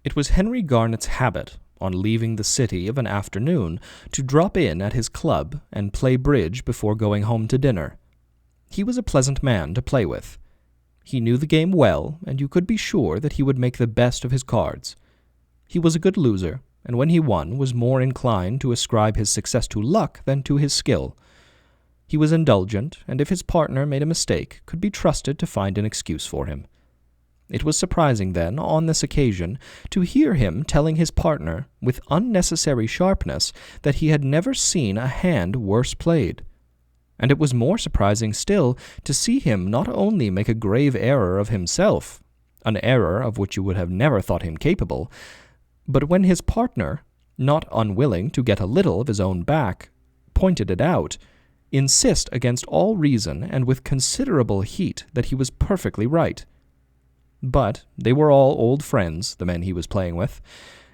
It was Henry Garnet's habit, on leaving the city of an afternoon, to drop in at his club and play bridge before going home to dinner. He was a pleasant man to play with. He knew the game well, and you could be sure that he would make the best of his cards. He was a good loser, and when he won was more inclined to ascribe his success to luck than to his skill. He was indulgent, and if his partner made a mistake, could be trusted to find an excuse for him. It was surprising, then, on this occasion, to hear him telling his partner, with unnecessary sharpness, that he had never seen a hand worse played. And it was more surprising still to see him not only make a grave error of himself, an error of which you would have never thought him capable, but when his partner, not unwilling to get a little of his own back, pointed it out, insist against all reason and with considerable heat that he was perfectly right. But they were all old friends, the men he was playing with,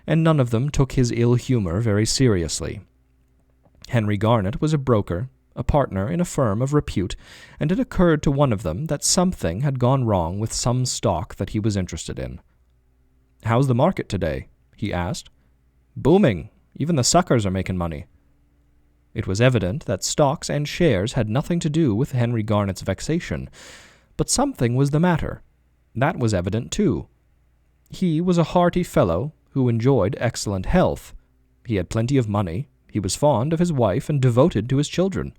and none of them took his ill humor very seriously. Henry Garnet was a broker, a partner in a firm of repute, and it occurred to one of them that something had gone wrong with some stock that he was interested in. "How's the market today?" he asked. "Booming. Even the suckers are making money." It was evident that stocks and shares had nothing to do with Henry Garnet's vexation, but something was the matter. That was evident, too. He was a hearty fellow who enjoyed excellent health. He had plenty of money. He was fond of his wife and devoted to his children.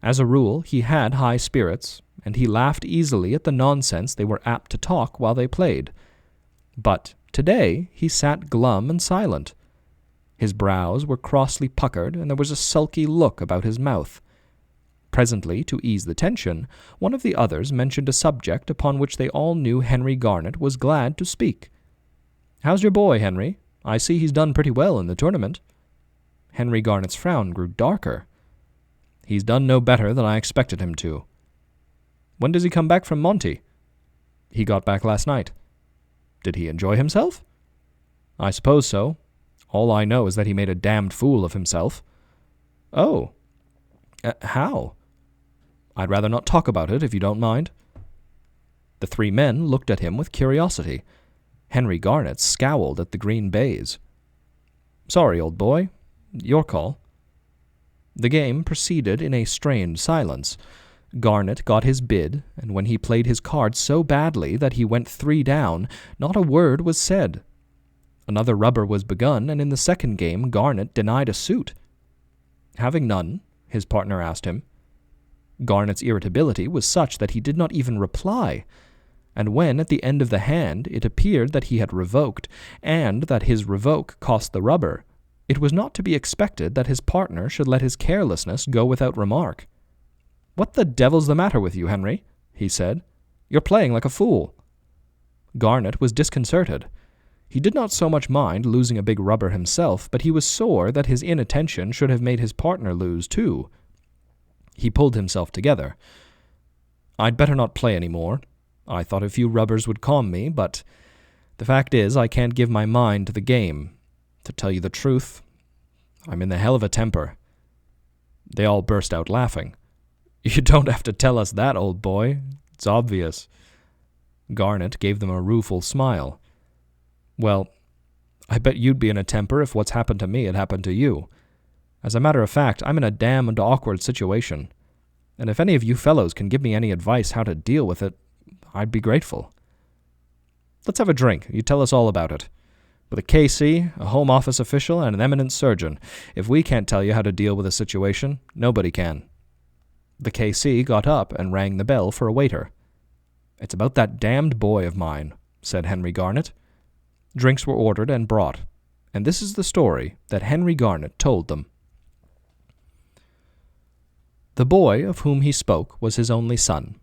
As a rule, he had high spirits, and he laughed easily at the nonsense they were apt to talk while they played. But today he sat glum and silent. His brows were crossly puckered, and there was a sulky look about his mouth. Presently, to ease the tension, one of the others mentioned a subject upon which they all knew Henry Garnet was glad to speak. "How's your boy, Henry? I see he's done pretty well in the tournament." Henry Garnet's frown grew darker. "He's done no better than I expected him to." "When does he come back from Monte?" "He got back last night." "Did he enjoy himself?" "I suppose so. All I know is that he made a damned fool of himself." "Oh. How?" "I'd rather not talk about it, if you don't mind." The three men looked at him with curiosity. Henry Garnet scowled at the green baize. "Sorry, old boy. Your call." The game proceeded in a strained silence. Garnet got his bid, and when he played his cards so badly that he went 3 down, not a word was said. Another rubber was begun, and in the second game Garnet denied a suit. Having none, his partner asked him. Garnet's irritability was such that he did not even reply, and when at the end of the hand it appeared that he had revoked, and that his revoke cost the rubber, it was not to be expected that his partner should let his carelessness go without remark. "What the devil's the matter with you, Henry?" he said. "You're playing like a fool." Garnet was disconcerted. He did not so much mind losing a big rubber himself, but he was sore that his inattention should have made his partner lose too. He pulled himself together. "I'd better not play any more. I thought a few rubbers would calm me, but the fact is I can't give my mind to the game. To tell you the truth, I'm in the hell of a temper." They all burst out laughing. "You don't have to tell us that, old boy. It's obvious." Garnet gave them a rueful smile. "Well, I bet you'd be in a temper if what's happened to me had happened to you. As a matter of fact, I'm in a damned awkward situation, and if any of you fellows can give me any advice how to deal with it, I'd be grateful." "Let's have a drink. You tell us all about it. With a KC, a Home Office official, and an eminent surgeon, if we can't tell you how to deal with a situation, nobody can." The KC got up and rang the bell for a waiter. "It's about that damned boy of mine," said Henry Garnet. Drinks were ordered and brought, and this is the story that Henry Garnet told them. The boy of whom he spoke was his only son.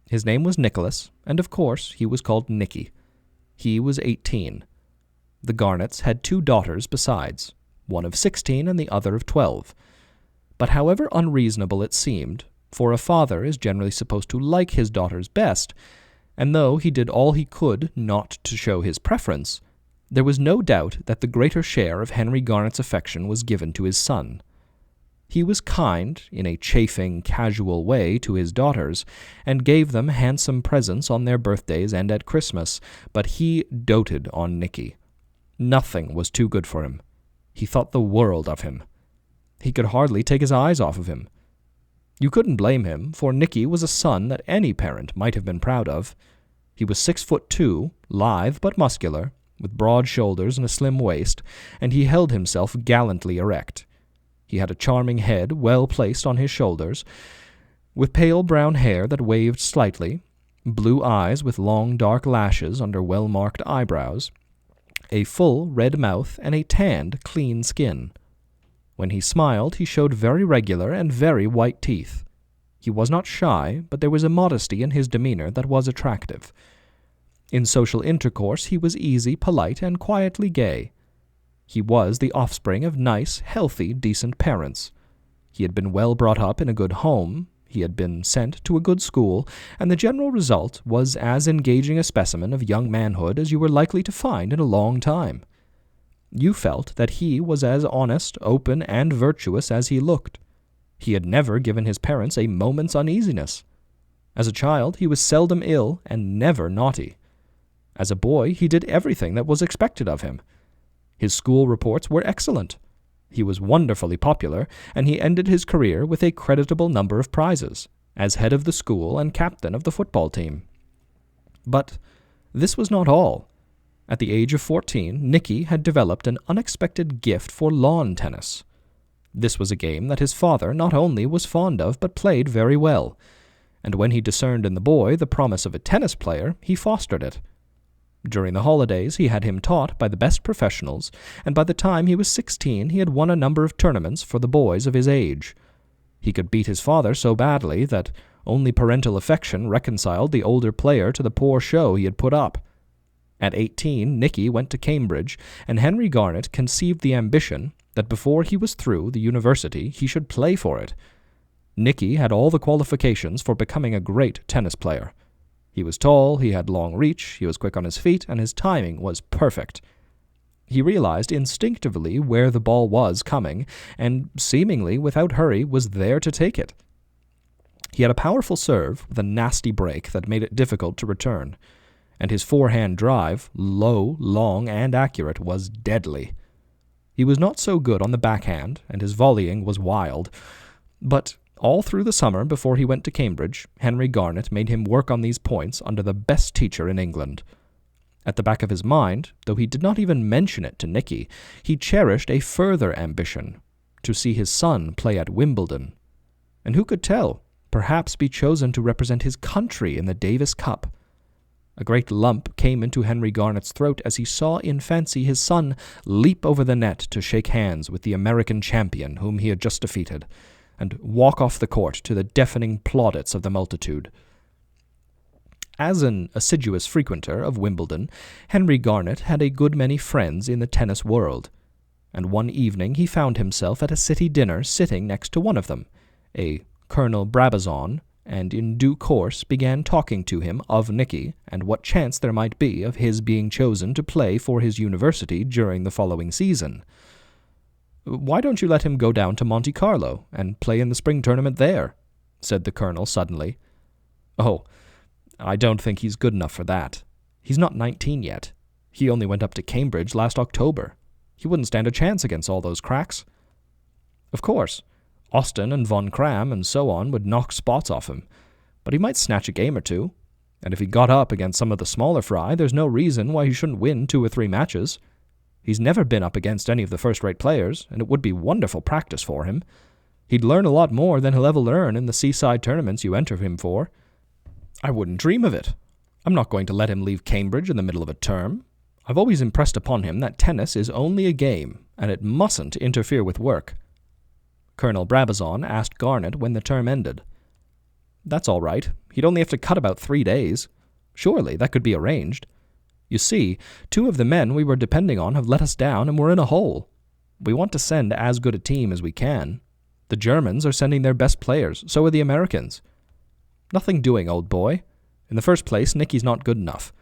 His name was Nicholas, and of course he was called Nicky. He was 18. The Garnets had 2 daughters besides, one of 16 and the other of 12. But however unreasonable it seemed, for a father is generally supposed to like his daughters best, and though he did all he could not to show his preference, there was no doubt that the greater share of Henry Garnet's affection was given to his son. He was kind, in a chaffing, casual way, to his daughters, and gave them handsome presents on their birthdays and at Christmas, but he doted on Nicky. Nothing was too good for him. He thought the world of him. He could hardly take his eyes off of him. You couldn't blame him, for Nicky was a son that any parent might have been proud of. He was 6'2", lithe but muscular, with broad shoulders and a slim waist, and he held himself gallantly erect. He had a charming head well placed on his shoulders, with pale brown hair that waved slightly, blue eyes with long dark lashes under well-marked eyebrows, a full red mouth, and a tanned, clean skin. When he smiled, he showed very regular and very white teeth. He was not shy, but there was a modesty in his demeanor that was attractive. In social intercourse he was easy, polite, and quietly gay. He was the offspring of nice, healthy, decent parents. He had been well brought up in a good home, he had been sent to a good school, and the general result was as engaging a specimen of young manhood as you were likely to find in a long time. You felt that he was as honest, open, and virtuous as he looked. He had never given his parents a moment's uneasiness. As a child, he was seldom ill and never naughty. As a boy, he did everything that was expected of him. His school reports were excellent. He was wonderfully popular, and he ended his career with a creditable number of prizes, as head of the school and captain of the football team. But this was not all. At the age of 14, Nicky had developed an unexpected gift for lawn tennis. This was a game that his father not only was fond of, but played very well, and when he discerned in the boy the promise of a tennis player, he fostered it. During the holidays he had him taught by the best professionals, and by the time he was 16 he had won a number of tournaments for the boys of his age. He could beat his father so badly that only parental affection reconciled the older player to the poor show he had put up. At 18, Nicky went to Cambridge, and Henry Garnet conceived the ambition that before he was through the university he should play for it. Nicky had all the qualifications for becoming a great tennis player. He was tall, he had long reach, he was quick on his feet, and his timing was perfect. He realized instinctively where the ball was coming, and seemingly without hurry was there to take it. He had a powerful serve with a nasty break that made it difficult to return, and his forehand drive, low, long, and accurate, was deadly. He was not so good on the backhand, and his volleying was wild, but all through the summer before he went to Cambridge, Henry Garnet made him work on these points under the best teacher in England. At the back of his mind, though he did not even mention it to Nicky, he cherished a further ambition, to see his son play at Wimbledon. And who could tell, perhaps be chosen to represent his country in the Davis Cup. A great lump came into Henry Garnet's throat as he saw in fancy his son leap over the net to shake hands with the American champion whom he had just defeated, and walk off the court to the deafening plaudits of the multitude. As an assiduous frequenter of Wimbledon, Henry Garnet had a good many friends in the tennis world, and one evening he found himself at a city dinner sitting next to one of them, a Colonel Brabazon, and in due course began talking to him of Nicky and what chance there might be of his being chosen to play for his university during the following season. "Why don't you let him go down to Monte Carlo and play in the spring tournament there?" said the colonel suddenly. "Oh, I don't think he's good enough for that. He's not 19 yet. He only went up to Cambridge last October. He wouldn't stand a chance against all those cracks." Of course, Austin and Von Cram and so on would knock spots off him, but he might snatch a game or two, and if he got up against some of the smaller fry, there's no reason why he shouldn't win 2 or 3 matches. He's never been up against any of the first-rate players, and it would be wonderful practice for him. He'd learn a lot more than he'll ever learn in the seaside tournaments you enter him for. I wouldn't dream of it. I'm not going to let him leave Cambridge in the middle of a term. I've always impressed upon him that tennis is only a game, and it mustn't interfere with work. Colonel Brabazon asked Garnet when the term ended. "That's all right. He'd only have to cut about 3 days. Surely that could be arranged. You see, 2 of the men we were depending on have let us down and we're in a hole. We want to send as good a team as we can. The Germans are sending their best players, so are the Americans. Nothing doing, old boy. In the first place, Nicky's not good enough.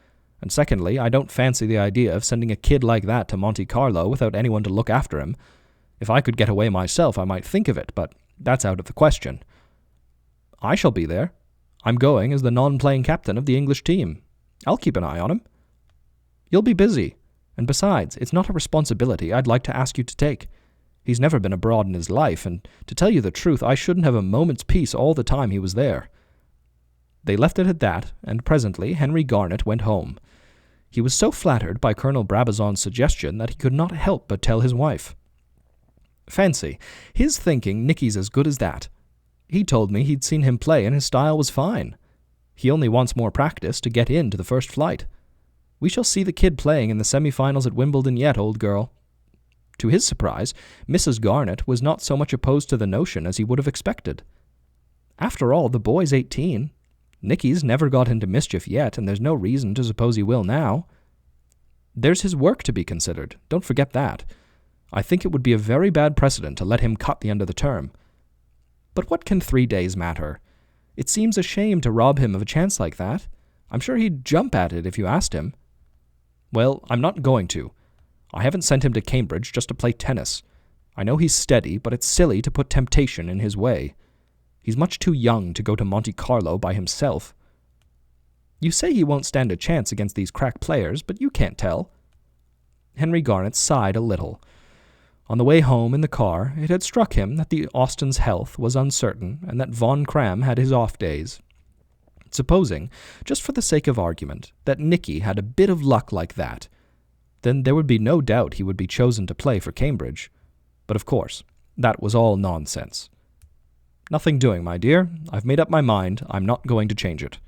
And secondly, I don't fancy the idea of sending a kid like that to Monte Carlo without anyone to look after him. If I could get away myself, I might think of it, but that's out of the question. I shall be there. I'm going as the non-playing captain of the English team. I'll keep an eye on him." "You'll be busy, And besides, it's not a responsibility I'd like to ask you to take. He's never been abroad in his life, and to tell you the truth, I shouldn't have a moment's peace all the time he was there." They left it at that, and presently Henry Garnet went home. He was so flattered by Colonel Brabazon's suggestion that he could not help but tell his wife. Fancy, his thinking Nicky's as good as that. He told me he'd seen him play and his style was fine. He only wants more practice to get into the first flight. We shall see the kid playing in the semi-finals at Wimbledon yet, old girl. To his surprise, Mrs. Garnet was not so much opposed to the notion as he would have expected. After all, the boy's 18. Nicky's never got into mischief yet, and there's no reason to suppose he will now. There's his work to be considered, don't forget that. I think it would be a very bad precedent to let him cut the end of the term. But what can 3 days matter? It seems a shame to rob him of a chance like that. I'm sure he'd jump at it if you asked him. Well, I'm not going to. I haven't sent him to Cambridge just to play tennis. I know he's steady, but it's silly to put temptation in his way. He's much too young to go to Monte Carlo by himself. You say he won't stand a chance against these crack players, but you can't tell. Henry Garnet sighed a little. On the way home in the car, it had struck him that the Austins' health was uncertain and that Von Cram had his off days. Supposing, just for the sake of argument, that Nicky had a bit of luck like that, then there would be no doubt he would be chosen to play for Cambridge. But of course, that was all nonsense. Nothing doing, my dear. I've made up my mind. I'm not going to change it.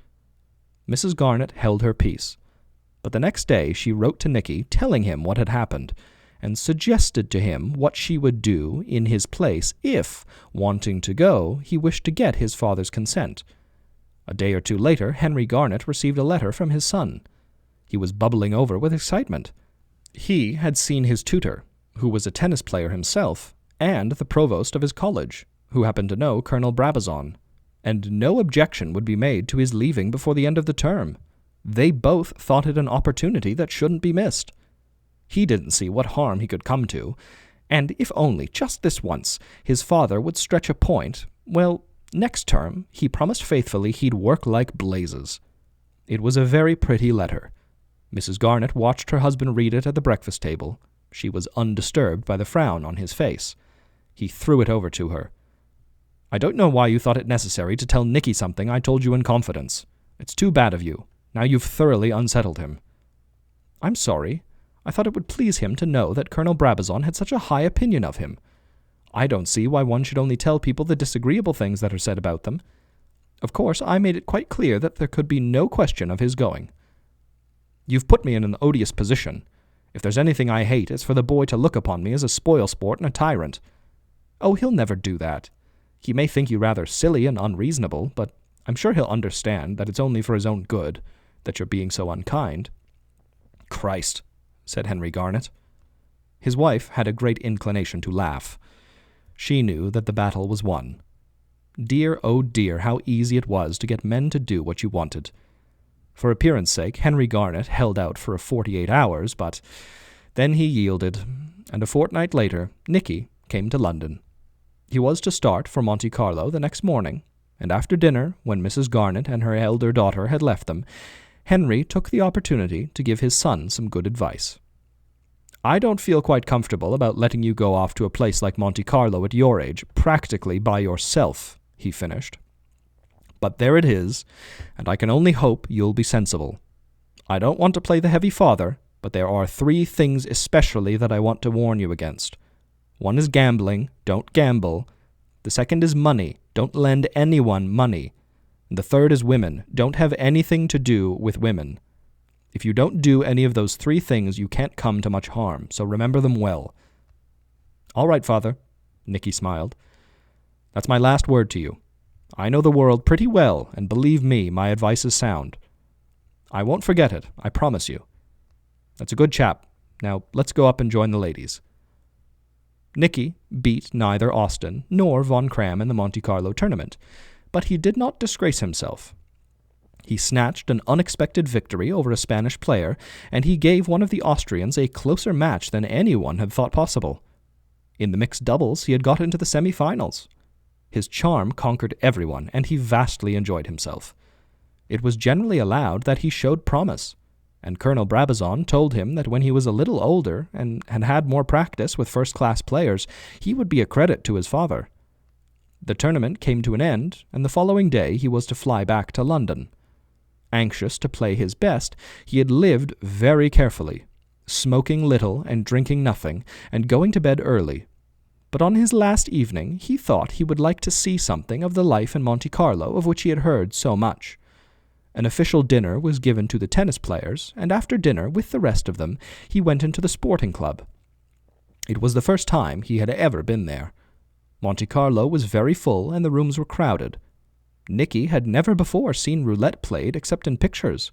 Mrs. Garnet held her peace. But the next day she wrote to Nicky telling him what had happened, and suggested to him what she would do in his place if, wanting to go, he wished to get his father's consent. A day or two later, Henry Garnet received a letter from his son. He was bubbling over with excitement. He had seen his tutor, who was a tennis player himself, and the provost of his college, who happened to know Colonel Brabazon, and no objection would be made to his leaving before the end of the term. They both thought it an opportunity that shouldn't be missed. He didn't see what harm he could come to, and if only, just this once, his father would stretch a point, well, next term he promised faithfully he'd work like blazes. It was a very pretty letter. Mrs. Garnet watched her husband read it at the breakfast table. She was undisturbed by the frown on his face. He threw it over to her. "I don't know why you thought it necessary to tell Nicky something I told you in confidence. It's too bad of you. Now you've thoroughly unsettled him." "I'm sorry. I thought it would please him to know that Colonel Brabazon had such a high opinion of him. I don't see why one should only tell people the disagreeable things that are said about them. Of course, I made it quite clear that there could be no question of his going. You've put me in an odious position. If there's anything I hate, it's for the boy to look upon me as a spoil-sport and a tyrant. Oh, he'll never do that. He may think you rather silly and unreasonable, but I'm sure he'll understand that it's only for his own good, that you're being so unkind." "Christ," said Henry Garnet. His wife had a great inclination to laugh. She knew that the battle was won. Dear, oh dear, how easy it was to get men to do what you wanted. For appearance sake, Henry Garnet held out for 48 hours, but then he yielded, and a fortnight later, Nicky came to London. He was to start for Monte Carlo the next morning, and after dinner, when Mrs. Garnet and her elder daughter had left them, Henry took the opportunity to give his son some good advice. "I don't feel quite comfortable about letting you go off to a place like Monte Carlo at your age, practically by yourself," he finished. "But there it is, and I can only hope you'll be sensible. I don't want to play the heavy father, but there are 3 things especially that I want to warn you against. One is gambling, don't gamble. The second is money, don't lend anyone money. And the third is women, don't have anything to do with women. If you don't do any of those 3 things, you can't come to much harm, so remember them well." "All right, father," Nicky smiled. "That's my last word to you. I know the world pretty well, and believe me, my advice is sound. I won't forget it, I promise you. That's a good chap. Now, let's go up and join the ladies." Nicky beat neither Austin nor Von Cram in the Monte Carlo tournament, but he did not disgrace himself. He snatched an unexpected victory over a Spanish player, and he gave one of the Austrians a closer match than anyone had thought possible. In the mixed doubles, he had got into the semi-finals. His charm conquered everyone, and he vastly enjoyed himself. It was generally allowed that he showed promise. and Colonel Brabazon told him that when he was a little older and had had more practice with first-class players, he would be a credit to his father. The tournament came to an end, and the following day he was to fly back to London. Anxious to play his best, he had lived very carefully, smoking little and drinking nothing, and going to bed early. But on his last evening he thought he would like to see something of the life in Monte Carlo of which he had heard so much. An official dinner was given to the tennis players, and after dinner, with the rest of them, he went into the sporting club. It was the first time he had ever been there. Monte Carlo was very full, and the rooms were crowded. Nicky had never before seen roulette played except in pictures.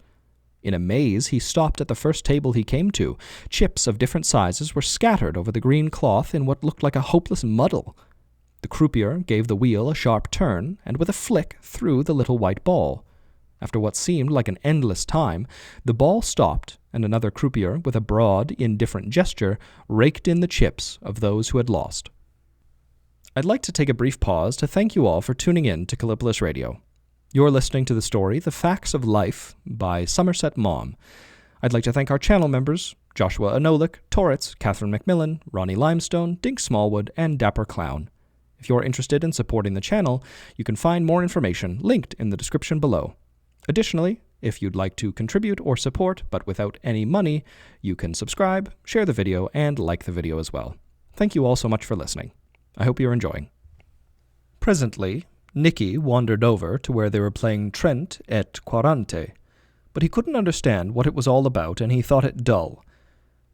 In a maze, he stopped at the first table he came to. Chips of different sizes were scattered over the green cloth in what looked like a hopeless muddle. The croupier gave the wheel a sharp turn, and with a flick threw the little white ball. After what seemed like an endless time, the ball stopped, and another croupier, with a broad, indifferent gesture, raked in the chips of those who had lost. I'd like to take a brief pause to thank you all for tuning in to Kallipolis Radio. You're listening to the story The Facts of Life by Somerset Maugham. I'd like to thank our channel members, Joshua Anolik, Torritz, Catherine McMillan, Ronnie Limestone, Dink Smallwood, and Dapper Clown. If you're interested in supporting the channel, you can find more information linked in the description below. Additionally, if you'd like to contribute or support, but without any money, you can subscribe, share the video, and like the video as well. Thank you all so much for listening. I hope you're enjoying. Presently, Nicky wandered over to where they were playing Trent et Quarante, but he couldn't understand what it was all about, and he thought it dull.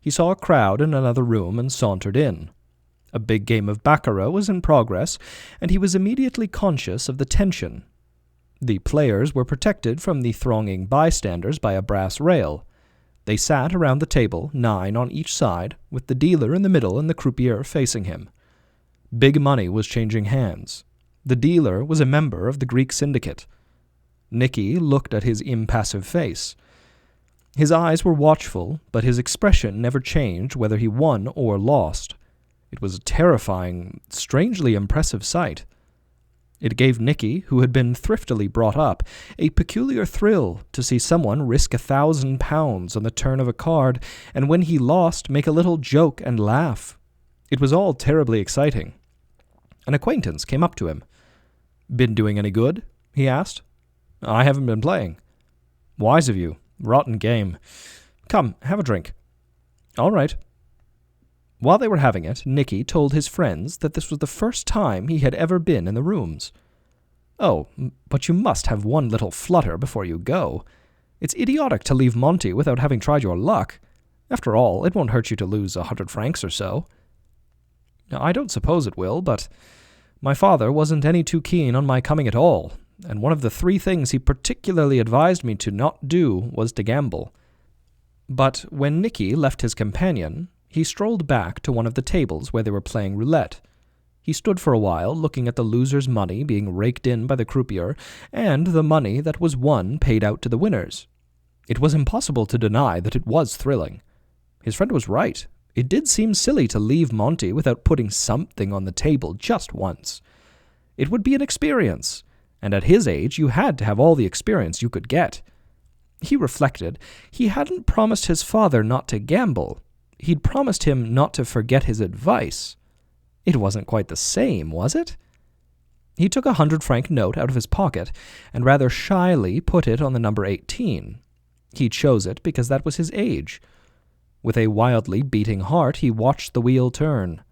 He saw a crowd in another room and sauntered in. A big game of baccarat was in progress, and he was immediately conscious of the tension. The players were protected from the thronging bystanders by a brass rail. They sat around the table, 9 on each side, with the dealer in the middle and the croupier facing him. Big money was changing hands. The dealer was a member of the Greek syndicate. Nicky looked at his impassive face. His eyes were watchful, but his expression never changed whether he won or lost. It was a terrifying, strangely impressive sight. It gave Nicky, who had been thriftily brought up, a peculiar thrill to see someone risk £1,000 on the turn of a card, and when he lost, make a little joke and laugh. It was all terribly exciting. An acquaintance came up to him. "Been doing any good?" he asked. "I haven't been playing." "Wise of you. Rotten game. Come, have a drink." "All right." While they were having it, Nicky told his friends that this was the first time he had ever been in the rooms. "Oh, but you must have one little flutter before you go. It's idiotic to leave Monte without having tried your luck. After all, it won't hurt you to lose 100 francs or so." "I don't suppose it will, but my father wasn't any too keen on my coming at all, and one of the 3 things he particularly advised me to not do was to gamble." But when Nicky left his companion, he strolled back to one of the tables where they were playing roulette. He stood for a while, looking at the loser's money being raked in by the croupier, and the money that was won paid out to the winners. It was impossible to deny that it was thrilling. His friend was right. It did seem silly to leave Monte without putting something on the table just once. It would be an experience, and at his age you had to have all the experience you could get. He reflected, he hadn't promised his father not to gamble. He'd promised him not to forget his advice. It wasn't quite the same, was it? He took a 100-franc note out of his pocket and rather shyly put it on the number 18. He chose it because that was his age. With a wildly beating heart, he watched the wheel turn.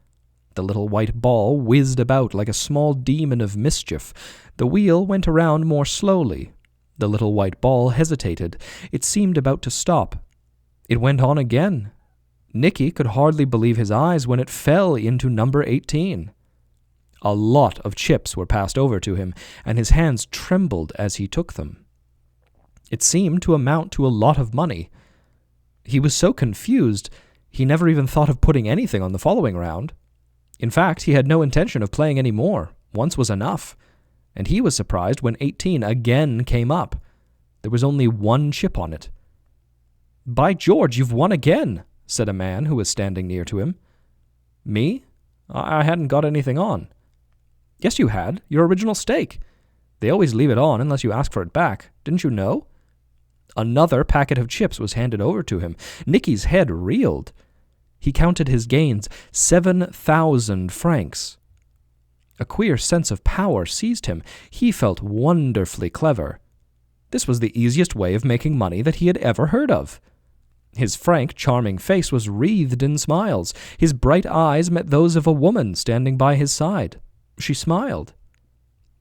The little white ball whizzed about like a small demon of mischief. The wheel went around more slowly. The little white ball hesitated. It seemed about to stop. It went on again. Nicky could hardly believe his eyes when it fell into number 18. A lot of chips were passed over to him, and his hands trembled as he took them. It seemed to amount to a lot of money. He was so confused, he never even thought of putting anything on the following round. In fact, he had no intention of playing any more. Once was enough. And he was surprised when 18 again came up. There was only 1 chip on it. "By George, you've won again," said a man who was standing near to him. "Me? I hadn't got anything on." "Yes, you had. Your original stake. They always leave it on unless you ask for it back. Didn't you know?" Another packet of chips was handed over to him. Nicky's head reeled. He counted his gains, 7,000 francs. A queer sense of power seized him. He felt wonderfully clever. This was the easiest way of making money that he had ever heard of. His frank, charming face was wreathed in smiles. His bright eyes met those of a woman standing by his side. She smiled.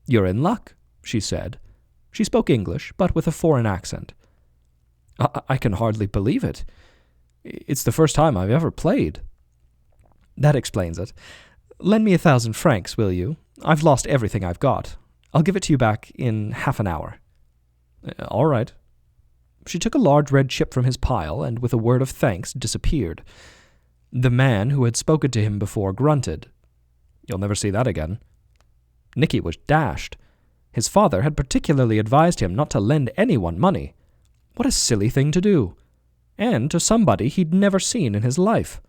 "You're in luck," she said. She spoke English, but with a foreign accent. I can hardly believe it. It's the first time I've ever played." "That explains it. Lend me 1,000 francs, will you? I've lost everything I've got. I'll give it to you back in half an hour." "All right." She took a large red chip from his pile and, with a word of thanks, disappeared. The man who had spoken to him before grunted. "You'll never see that again." Nicky was dashed. His father had particularly advised him not to lend anyone money. What a silly thing to do. And to somebody he'd never seen in his life.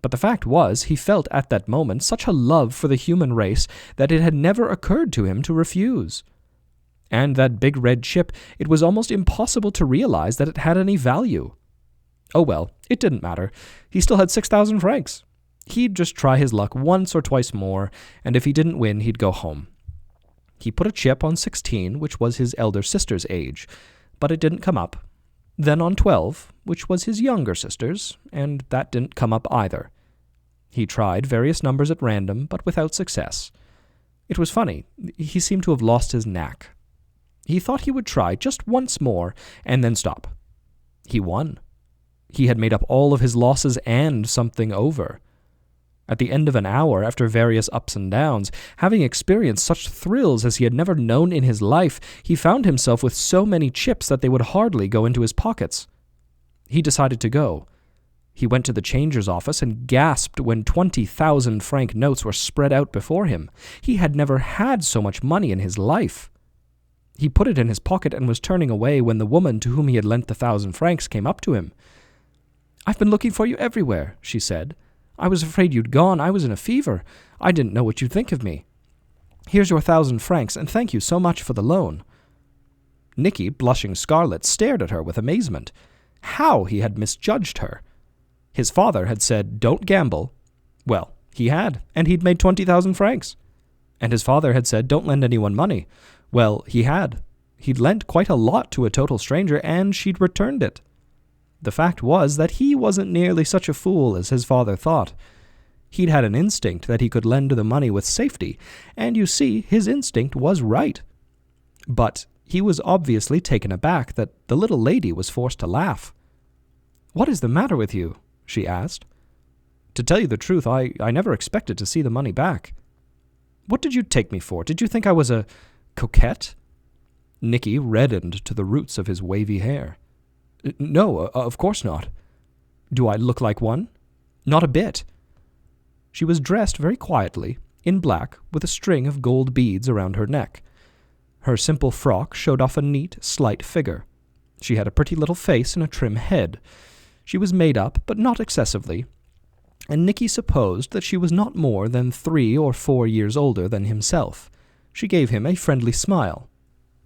But the fact was, he felt at that moment such a love for the human race that it had never occurred to him to refuse. And that big red chip, it was almost impossible to realize that it had any value. Oh well, it didn't matter. He still had 6,000 francs. He'd just try his luck once or twice more, and if he didn't win, he'd go home. He put a chip on 16, which was his elder sister's age, but it didn't come up. Then on 12, which was his younger sister's, and that didn't come up either. He tried various numbers at random, but without success. It was funny. He seemed to have lost his knack. He thought he would try just once more, and then stop. He won. He had made up all of his losses and something over. At the end of an hour, after various ups and downs, having experienced such thrills as he had never known in his life, he found himself with so many chips that they would hardly go into his pockets. He decided to go. He went to the changer's office and gasped when 20,000 franc notes were spread out before him. He had never had so much money in his life. He put it in his pocket and was turning away when the woman to whom he had lent the 1,000 francs came up to him. "I've been looking for you everywhere," she said. "I was afraid you'd gone. I was in a fever. I didn't know what you'd think of me. Here's your 1,000 francs, and thank you so much for the loan." Nicky, blushing scarlet, stared at her with amazement. How he had misjudged her. His father had said, "Don't gamble." Well, he had, and he'd made 20,000 francs. And his father had said, "Don't lend anyone money." Well, he had. He'd lent quite a lot to a total stranger, and she'd returned it. The fact was that he wasn't nearly such a fool as his father thought. He'd had an instinct that he could lend the money with safety, and you see, his instinct was right. But he was obviously taken aback that the little lady was forced to laugh. "What is the matter with you?" she asked. "To tell you the truth, I never expected to see the money back." "What did you take me for? Did you think I was a coquette?" Nicky reddened to the roots of his wavy hair. "No, of course not." "Do I look like one?" "Not a bit." She was dressed very quietly, in black, with a string of gold beads around her neck. Her simple frock showed off a neat, slight figure. She had a pretty little face and a trim head. She was made up, but not excessively, and Nicky supposed that she was not more than 3 or 4 years older than himself. She gave him a friendly smile.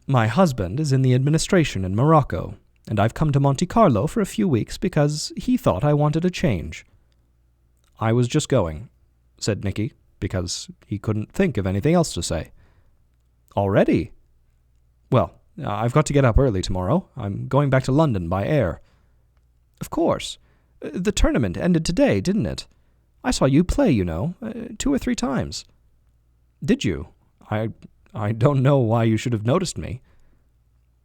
"My husband is in the administration in Morocco, and I've come to Monte Carlo for a few weeks because he thought I wanted a change." "I was just going," said Nicky, because he couldn't think of anything else to say. "Already?" "Well, I've got to get up early tomorrow. I'm going back to London by air." "Of course. The tournament ended today, didn't it? I saw you play, 2 or 3 times." "Did you? I don't know why you should have noticed me."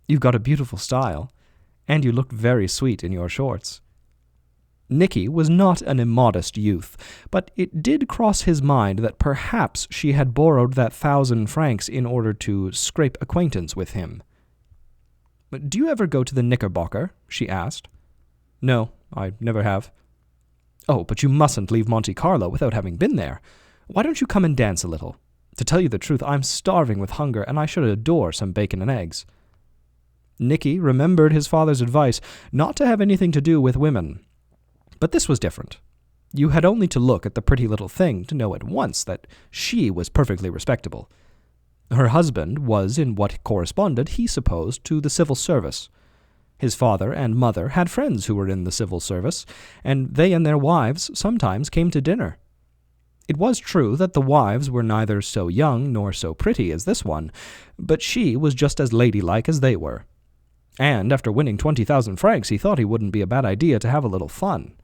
"You've got a beautiful style, and you looked very sweet in your shorts." Nicky was not an immodest youth, but it did cross his mind that perhaps she had borrowed that 1,000 francs in order to scrape acquaintance with him. "Do you ever go to the Knickerbocker?" she asked. "No, I never have." "Oh, but you mustn't leave Monte Carlo without having been there. Why don't you come and dance a little? To tell you the truth, I'm starving with hunger, and I should adore some bacon and eggs." Nicky remembered his father's advice not to have anything to do with women. But this was different. You had only to look at the pretty little thing to know at once that she was perfectly respectable. Her husband was in what corresponded, he supposed, to the civil service. His father and mother had friends who were in the civil service, and they and their wives sometimes came to dinner. It was true that the wives were neither so young nor so pretty as this one, but she was just as ladylike as they were. And after winning 20,000 francs, he thought he wouldn't be a bad idea to have a little fun.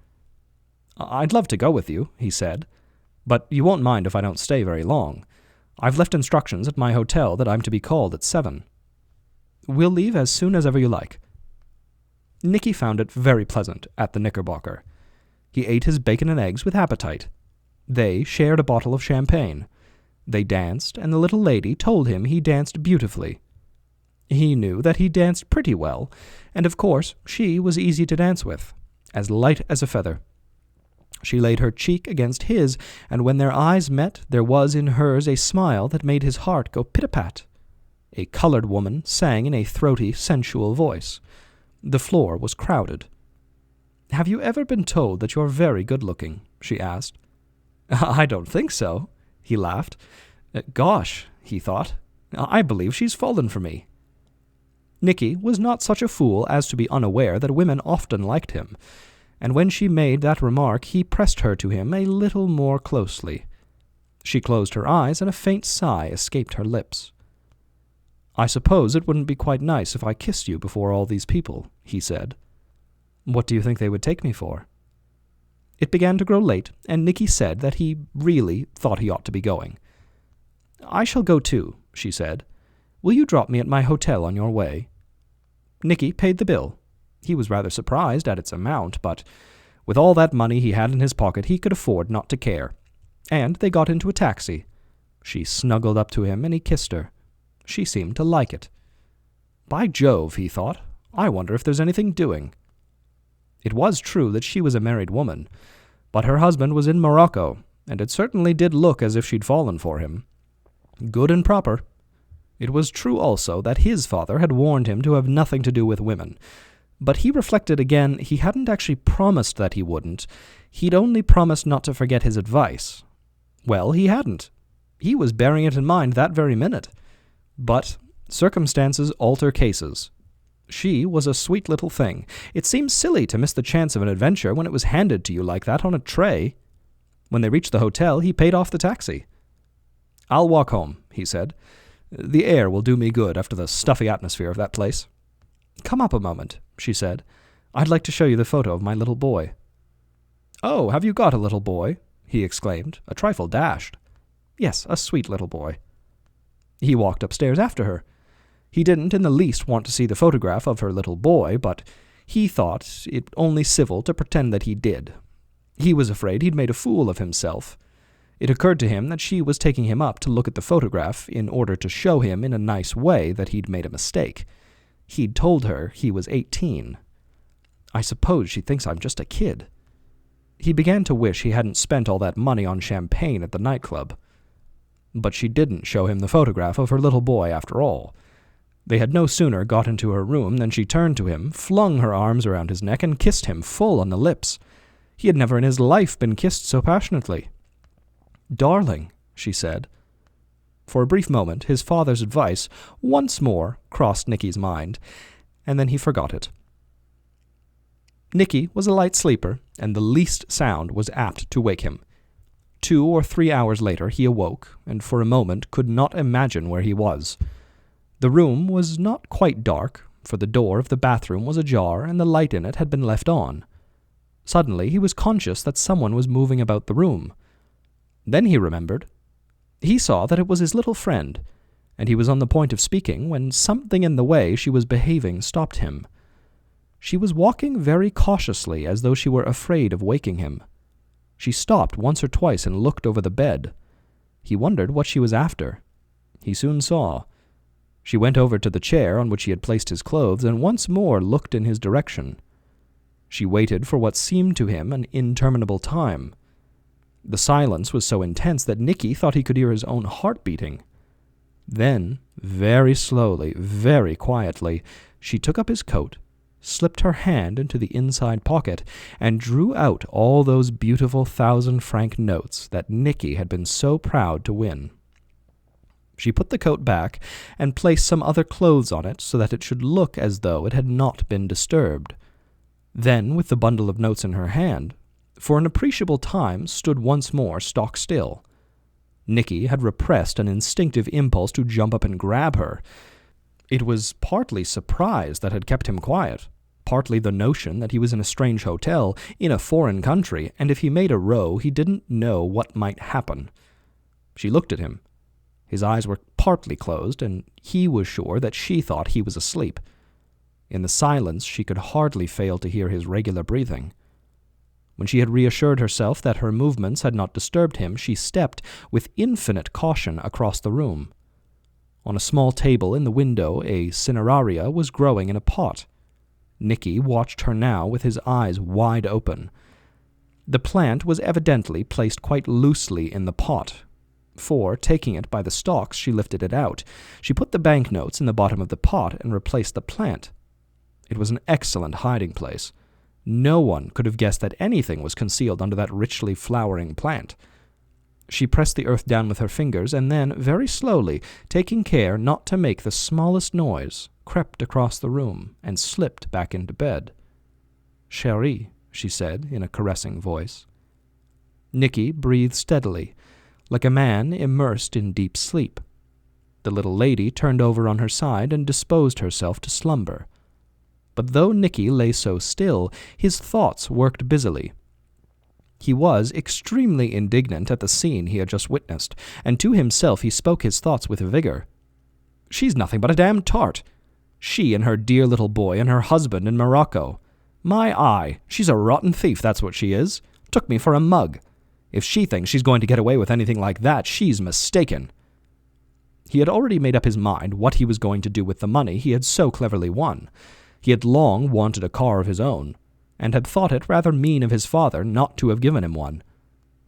"I'd love to go with you," he said, "but you won't mind if I don't stay very long. I've left instructions at my hotel that I'm to be called at 7. We'll leave as soon as ever you like." Nicky found it very pleasant at the Knickerbocker. He ate his bacon and eggs with appetite. They shared a bottle of champagne. They danced, and the little lady told him he danced beautifully. He knew that he danced pretty well, and of course she was easy to dance with, as light as a feather. She laid her cheek against his, and when their eyes met, there was in hers a smile that made his heart go pit-a-pat. A colored woman sang in a throaty, sensual voice. The floor was crowded. "Have you ever been told that you're very good-looking?" she asked. "I don't think so," he laughed. "Gosh," he thought, "I believe she's fallen for me." Nicky was not such a fool as to be unaware that women often liked him, and when she made that remark he pressed her to him a little more closely. She closed her eyes, and a faint sigh escaped her lips. "I suppose it wouldn't be quite nice if I kissed you before all these people," he said. "What do you think they would take me for?" It began to grow late, and Nicky said that he really thought he ought to be going. "I shall go too," she said. "Will you drop me at my hotel on your way?" Nicky paid the bill. He was rather surprised at its amount, but with all that money he had in his pocket he could afford not to care. And they got into a taxi. She snuggled up to him, and he kissed her. She seemed to like it. "By Jove," he thought, "I wonder if there's anything doing." It was true that she was a married woman, but her husband was in Morocco, and it certainly did look as if she'd fallen for him. Good and proper. It was true also that his father had warned him to have nothing to do with women, but he reflected again he hadn't actually promised that he wouldn't. He'd only promised not to forget his advice. Well, he hadn't. He was bearing it in mind that very minute. But circumstances alter cases. She was a sweet little thing. It seemed silly to miss the chance of an adventure when it was handed to you like that on a tray. When they reached the hotel, he paid off the taxi. "I'll walk home," he said. "The air will do me good after the stuffy atmosphere of that place." "Come up a moment," she said. "I'd like to show you the photo of my little boy." "Oh, have you got a little boy?" he exclaimed, a trifle dashed. "Yes, a sweet little boy." He walked upstairs after her. He didn't in the least want to see the photograph of her little boy, but he thought it only civil to pretend that he did. He was afraid he'd made a fool of himself. It occurred to him that she was taking him up to look at the photograph in order to show him in a nice way that he'd made a mistake. He'd told her he was 18. "I suppose she thinks I'm just a kid." He began to wish he hadn't spent all that money on champagne at the nightclub. But she didn't show him the photograph of her little boy after all. They had no sooner got into her room than she turned to him, flung her arms around his neck, and kissed him full on the lips. He had never in his life been kissed so passionately. "Darling," she said. For a brief moment his father's advice once more crossed Nicky's mind, and then he forgot it. Nicky was a light sleeper, and the least sound was apt to wake him. 2 or 3 hours later he awoke, and for a moment could not imagine where he was. The room was not quite dark, for the door of the bathroom was ajar and the light in it had been left on. Suddenly he was conscious that someone was moving about the room. Then he remembered. He saw that it was his little friend, and he was on the point of speaking when something in the way she was behaving stopped him. She was walking very cautiously, as though she were afraid of waking him. She stopped once or twice and looked over the bed. He wondered what she was after. He soon saw. She went over to the chair on which he had placed his clothes and once more looked in his direction. She waited for what seemed to him an interminable time. The silence was so intense that Nicky thought he could hear his own heart beating. Then, very slowly, very quietly, she took up his coat, slipped her hand into the inside pocket, and drew out all those beautiful 1,000-franc notes that Nicky had been so proud to win. She put the coat back and placed some other clothes on it so that it should look as though it had not been disturbed. Then, with the bundle of notes in her hand, for an appreciable time stood once more stock still. Nicky had repressed an instinctive impulse to jump up and grab her. It was partly surprise that had kept him quiet, partly the notion that he was in a strange hotel, in a foreign country, and if he made a row, he didn't know what might happen. She looked at him. His eyes were partly closed, and he was sure that she thought he was asleep. In the silence, she could hardly fail to hear his regular breathing. When she had reassured herself that her movements had not disturbed him, she stepped with infinite caution across the room. On a small table in the window, a cineraria was growing in a pot. Nicky watched her now with his eyes wide open. The plant was evidently placed quite loosely in the pot, for, taking it by the stalks, she lifted it out. She put the banknotes in the bottom of the pot and replaced the plant. It was an excellent hiding place. No one could have guessed that anything was concealed under that richly flowering plant. She pressed the earth down with her fingers, and then, very slowly, taking care not to make the smallest noise, crept across the room and slipped back into bed. "Chérie," she said in a caressing voice. Nicky breathed steadily, like a man immersed in deep sleep. The little lady turned over on her side and disposed herself to slumber. But though Nicky lay so still, his thoughts worked busily. He was extremely indignant at the scene he had just witnessed, and to himself he spoke his thoughts with vigor. "She's nothing but a damned tart. She and her dear little boy and her husband in Morocco. My eye, she's a rotten thief, that's what she is. Took me for a mug. If she thinks she's going to get away with anything like that, she's mistaken." He had already made up his mind what he was going to do with the money he had so cleverly won. He had long wanted a car of his own, and had thought it rather mean of his father not to have given him one.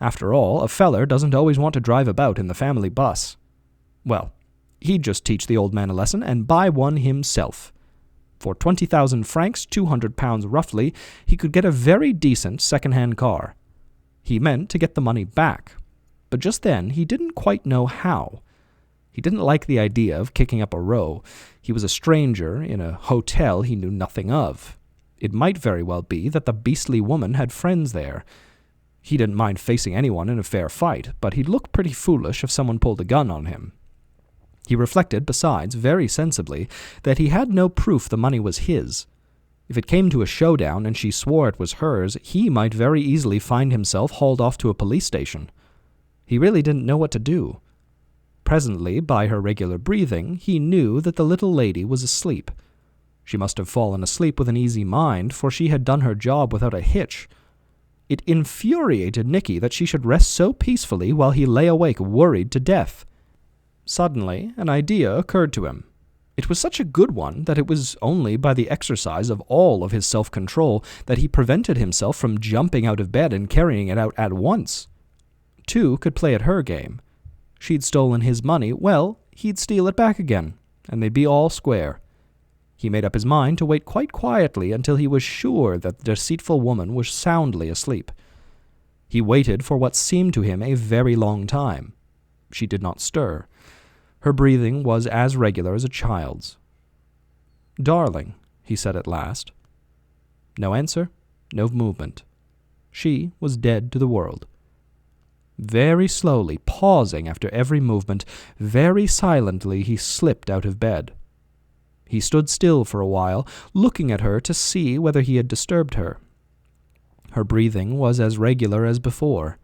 After all, a feller doesn't always want to drive about in the family bus. Well, he'd just teach the old man a lesson and buy one himself. For 20,000 francs, 200 pounds roughly, he could get a very decent second-hand car. He meant to get the money back, but just then he didn't quite know how. He didn't like the idea of kicking up a row. He was a stranger in a hotel he knew nothing of. It might very well be that the beastly woman had friends there. He didn't mind facing anyone in a fair fight, but he'd look pretty foolish if someone pulled a gun on him. He reflected, besides, very sensibly, that he had no proof the money was his. If it came to a showdown and she swore it was hers, he might very easily find himself hauled off to a police station. He really didn't know what to do. Presently, by her regular breathing, he knew that the little lady was asleep. She must have fallen asleep with an easy mind, for she had done her job without a hitch. It infuriated Nicky that she should rest so peacefully while he lay awake worried to death. Suddenly, an idea occurred to him. It was such a good one that it was only by the exercise of all of his self-control that he prevented himself from jumping out of bed and carrying it out at once. Two could play at her game. She'd stolen his money, well, he'd steal it back again, and they'd be all square. He made up his mind to wait quite quietly until he was sure that the deceitful woman was soundly asleep. He waited for what seemed to him a very long time. She did not stir. Her breathing was as regular as a child's. "Darling," he said at last. No answer, no movement. She was dead to the world. Very slowly, pausing after every movement, very silently he slipped out of bed. He stood still for a while, looking at her to see whether he had disturbed her. Her breathing was as regular as before.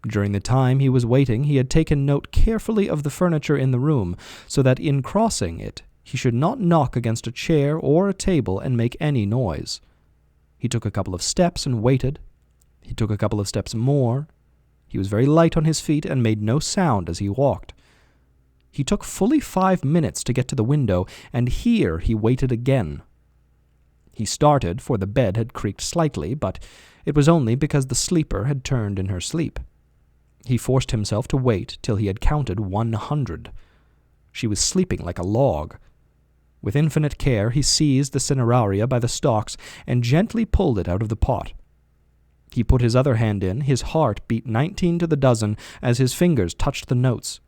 During the time he was waiting, he had taken note carefully of the furniture in the room, so that in crossing it he should not knock against a chair or a table and make any noise. He took a couple of steps and waited. He took a couple of steps more. He was very light on his feet and made no sound as he walked. He took fully 5 minutes to get to the window, and here he waited again. He started, for the bed had creaked slightly, but it was only because the sleeper had turned in her sleep. He forced himself to wait till he had counted 100. She was sleeping like a log. With infinite care he seized the cineraria by the stalks and gently pulled it out of the pot. He put his other hand in. His heart beat 19 to the dozen as his fingers touched the notes.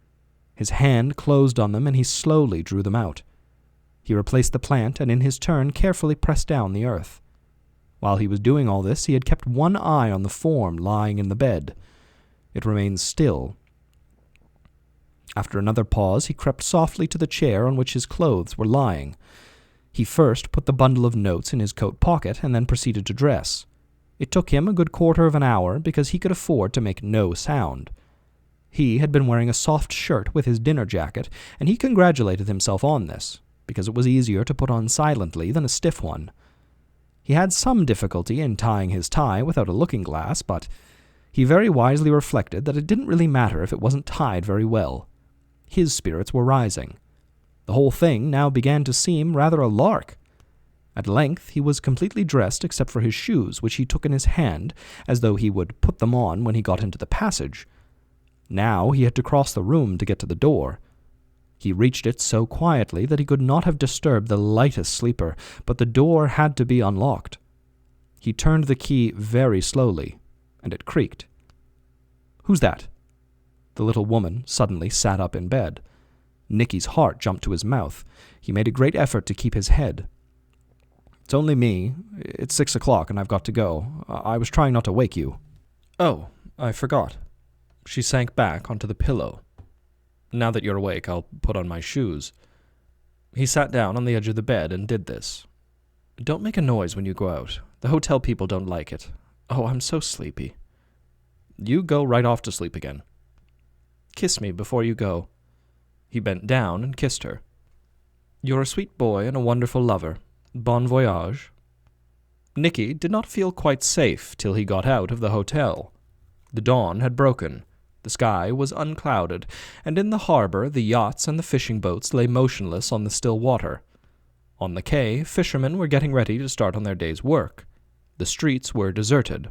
His hand closed on them, and he slowly drew them out. He replaced the plant, and in his turn carefully pressed down the earth. While he was doing all this, he had kept one eye on the form lying in the bed. It remained still. After another pause, he crept softly to the chair on which his clothes were lying. He first put the bundle of notes in his coat pocket, and then proceeded to dress. It took him a good quarter of an hour, because he could afford to make no sound. He had been wearing a soft shirt with his dinner jacket, and he congratulated himself on this, because it was easier to put on silently than a stiff one. He had some difficulty in tying his tie without a looking-glass, but he very wisely reflected that it didn't really matter if it wasn't tied very well. His spirits were rising. The whole thing now began to seem rather a lark. At length he was completely dressed except for his shoes, which he took in his hand, as though he would put them on when he got into the passage. Now he had to cross the room to get to the door. He reached it so quietly that he could not have disturbed the lightest sleeper, but the door had to be unlocked. He turned the key very slowly, and it creaked. "Who's that?" The little woman suddenly sat up in bed. Nicky's heart jumped to his mouth. He made a great effort to keep his head. "It's only me. It's 6 o'clock, and I've got to go. I was trying not to wake you." "Oh, I forgot." She sank back onto the pillow. "Now that you're awake, I'll put on my shoes." He sat down on the edge of the bed and did this. "Don't make a noise when you go out. The hotel people don't like it. Oh, I'm so sleepy." "You go right off to sleep again." "Kiss me before you go." He bent down and kissed her. "You're a sweet boy and a wonderful lover. Bon voyage." Nicky did not feel quite safe till he got out of the hotel. The dawn had broken. The sky was unclouded, and in the harbor the yachts and the fishing boats lay motionless on the still water. On the quay, fishermen were getting ready to start on their day's work. The streets were deserted.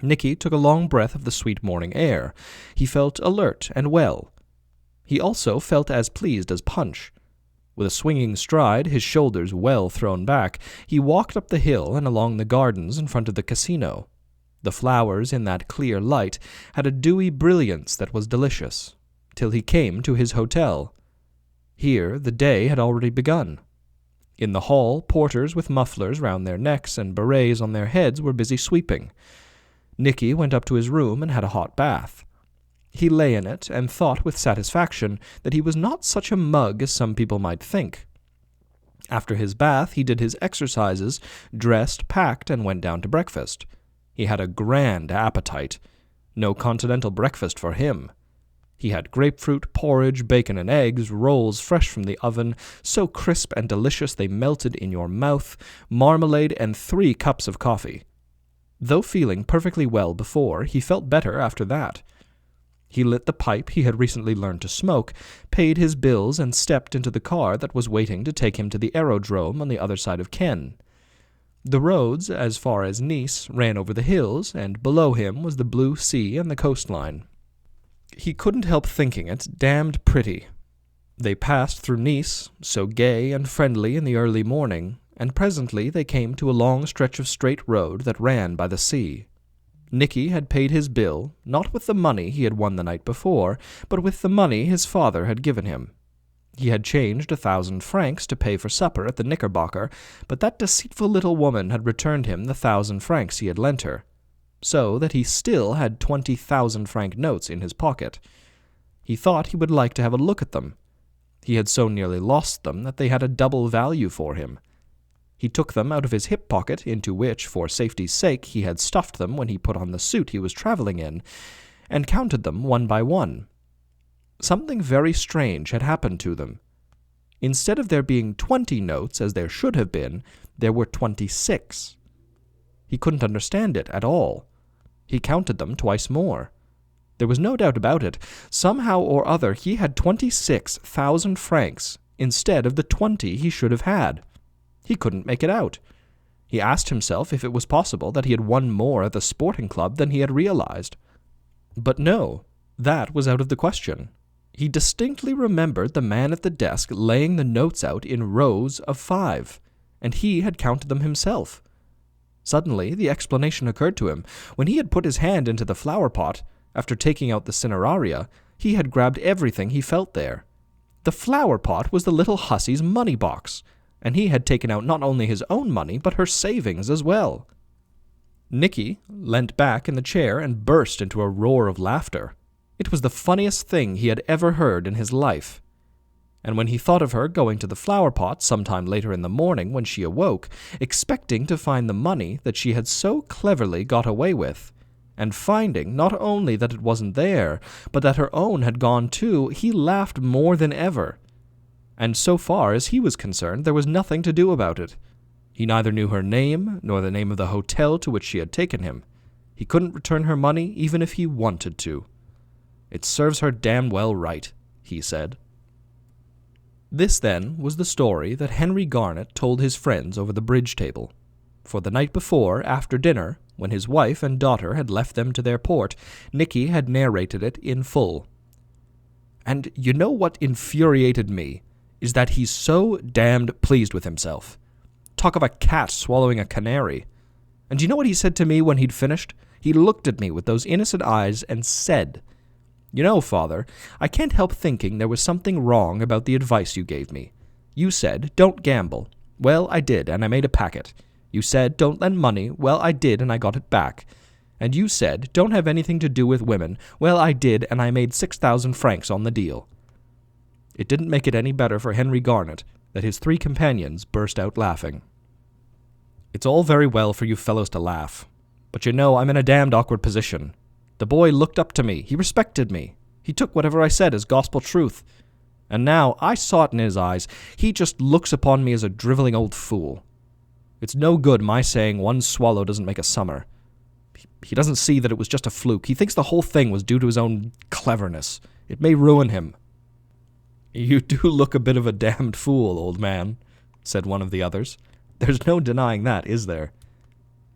Nicky took a long breath of the sweet morning air. He felt alert and well. He also felt as pleased as Punch. With a swinging stride, his shoulders well thrown back, he walked up the hill and along the gardens in front of the casino. The flowers in that clear light had a dewy brilliance that was delicious, till he came to his hotel. Here the day had already begun. In the hall, porters with mufflers round their necks and berets on their heads were busy sweeping. Nicky went up to his room and had a hot bath. He lay in it and thought with satisfaction that he was not such a mug as some people might think. After his bath he did his exercises, dressed, packed, and went down to breakfast. He had a grand appetite. No continental breakfast for him. He had grapefruit, porridge, bacon and eggs, rolls fresh from the oven, so crisp and delicious they melted in your mouth, marmalade, and 3 cups of coffee. Though feeling perfectly well before, he felt better after that. He lit the pipe he had recently learned to smoke, paid his bills, and stepped into the car that was waiting to take him to the aerodrome on the other side of Ken. The roads, as far as Nice, ran over the hills, and below him was the blue sea and the coastline. He couldn't help thinking it damned pretty. They passed through Nice, so gay and friendly in the early morning, and presently they came to a long stretch of straight road that ran by the sea. Nicky had paid his bill, not with the money he had won the night before, but with the money his father had given him. He had changed 1,000 francs to pay for supper at the Knickerbocker, but that deceitful little woman had returned him the 1,000 francs he had lent her, so that he still had 20,000-franc notes in his pocket. He thought he would like to have a look at them. He had so nearly lost them that they had a double value for him. He took them out of his hip pocket, into which, for safety's sake, he had stuffed them when he put on the suit he was travelling in, and counted them one by one. Something very strange had happened to them. Instead of there being 20 notes, as there should have been, there were 26. He couldn't understand it at all. He counted them twice more. There was no doubt about it. Somehow or other he had 26,000 francs instead of the 20 he should have had. He couldn't make it out. He asked himself if it was possible that he had won more at the sporting club than he had realized. But no, that was out of the question. He distinctly remembered the man at the desk laying the notes out in rows of 5, and he had counted them himself. Suddenly the explanation occurred to him. When he had put his hand into the flower pot, after taking out the cineraria, He had grabbed everything he felt there. The flower pot was the little hussy's money box, and he had taken out not only his own money, but her savings as well. Nicky leant back in the chair and burst into a roar of laughter. It was the funniest thing he had ever heard in his life. And when he thought of her going to the flower pot sometime later in the morning when she awoke, expecting to find the money that she had so cleverly got away with, and finding not only that it wasn't there, but that her own had gone too, he laughed more than ever. And so far as he was concerned, there was nothing to do about it. He neither knew her name, nor the name of the hotel to which she had taken him. He couldn't return her money even if he wanted to. "It serves her damn well right," he said. This, then, was the story that Henry Garnet told his friends over the bridge table. For the night before, after dinner, when his wife and daughter had left them to their port, Nicky had narrated it in full. "And you know what infuriated me is that he's so damned pleased with himself. Talk of a cat swallowing a canary. And do you know what he said to me when he'd finished? He looked at me with those innocent eyes and said, 'You know, Father, I can't help thinking there was something wrong about the advice you gave me. You said, don't gamble. Well, I did, and I made a packet. You said, don't lend money. Well, I did, and I got it back. And you said, don't have anything to do with women. Well, I did, and I made 6,000 francs on the deal.'" It didn't make it any better for Henry Garnet that his three companions burst out laughing. "It's all very well for you fellows to laugh, but you know I'm in a damned awkward position. The boy looked up to me. He respected me. He took whatever I said as gospel truth. And now, I saw it in his eyes, he just looks upon me as a driveling old fool. It's no good my saying one swallow doesn't make a summer. He doesn't see that it was just a fluke. He thinks the whole thing was due to his own cleverness. It may ruin him." "You do look a bit of a damned fool, old man," said one of the others. "There's no denying that, is there?"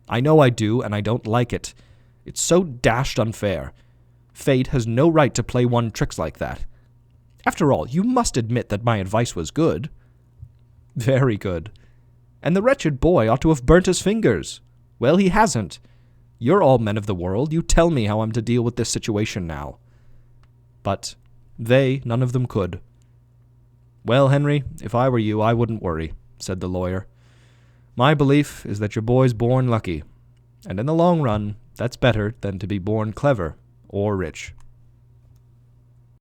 "I know I do, and I don't like it. It's so dashed unfair. Fate has no right to play one tricks like that. After all, you must admit that my advice was good." "Very good. And the wretched boy ought to have burnt his fingers. Well, he hasn't. You're all men of the world. You tell me how I'm to deal with this situation now." But they, none of them could. "Well, Henry, if I were you, I wouldn't worry," said the lawyer. "My belief is that your boy's born lucky, and in the long run, that's better than to be born clever or rich."